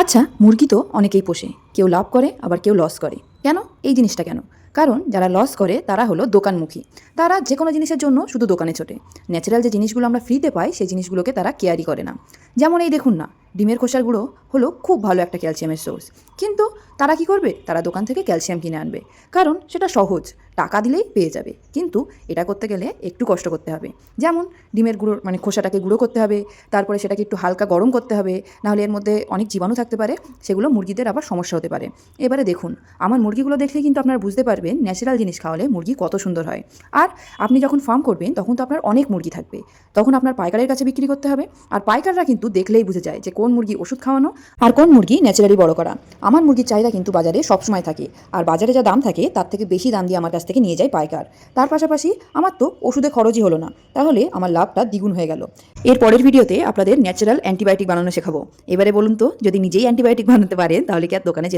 আচ্ছা, মুরগি তো অনেকেই পোষে। কেউ লাভ করে আবার কেউ লস করে। কেন? এই জিনিসটা কেন? কারণ যারা লস করে তারা হলো দোকানমুখী। তারা যেকোনো জিনিসের জন্য শুধু দোকানে ছোটে। ন্যাচারাল যে জিনিসগুলো আমরা ফ্রিতে পাই সেই জিনিসগুলোকে তারা কেয়ারই করে না। যেমন এই দেখুন না, ডিমের খোসার গুঁড়ো হলো খুব ভালো একটা ক্যালসিয়ামের সোর্স। কিন্তু তারা কি করবে? তারা দোকান থেকে ক্যালসিয়াম কিনে আনবে। কারণ সেটা সহজ, টাকা দিলেই পেয়ে যাবে। কিন্তু এটা করতে গেলে একটু কষ্ট করতে হবে। যেমন ডিমের গুঁড়ো মানে খোসাটাকে গুঁড়ো করতে হবে, তারপরে সেটাকে একটু হালকা গরম করতে হবে, নাহলে এর মধ্যে অনেক জীবাণু থাকতে পারে, সেগুলো মুরগিদের আবার সমস্যা হতে পারে। এবারে দেখুন, আমার মুরগিগুলো দেখলে কিন্তু আপনারা বুঝতে পারবেন ন্যাচারাল জিনিস খাওয়ালে মুরগি কত সুন্দর হয়। আর আপনি যখন ফার্ম করবেন তখন তো আপনার অনেক মুরগি থাকবে, তখন আপনার পাইকারের কাছে বিক্রি করতে হবে। আর পাইকাররা কিন্তু দেখলেই বুঝে যায় যে কোন মুরগি ওষুধ খাওয়ানো আর কোন মুরগি ন্যাচারালি বড় করা। আমার মুরগির চাহিদা কিন্তু বাজারে সবসময় থাকে, আর বাজারে যা দাম থাকে তার থেকে বেশি দাম দিয়ে আমার কাছ থেকে নিয়ে যায় পাইকার। তার পাশাপাশি আমার তো ওষুধে খরচই হলো না, তাহলে আমার লাভটা দ্বিগুণ হয়ে গেল। এর পরের ভিডিওতে আপনাদের ন্যাচারাল অ্যান্টিবায়োটিক বানানো শেখাবো। এবারে বলুন তো, যদি নিজেই অ্যান্টিবায়োটিক বানাতে পারেন তাহলে কি আর দোকানে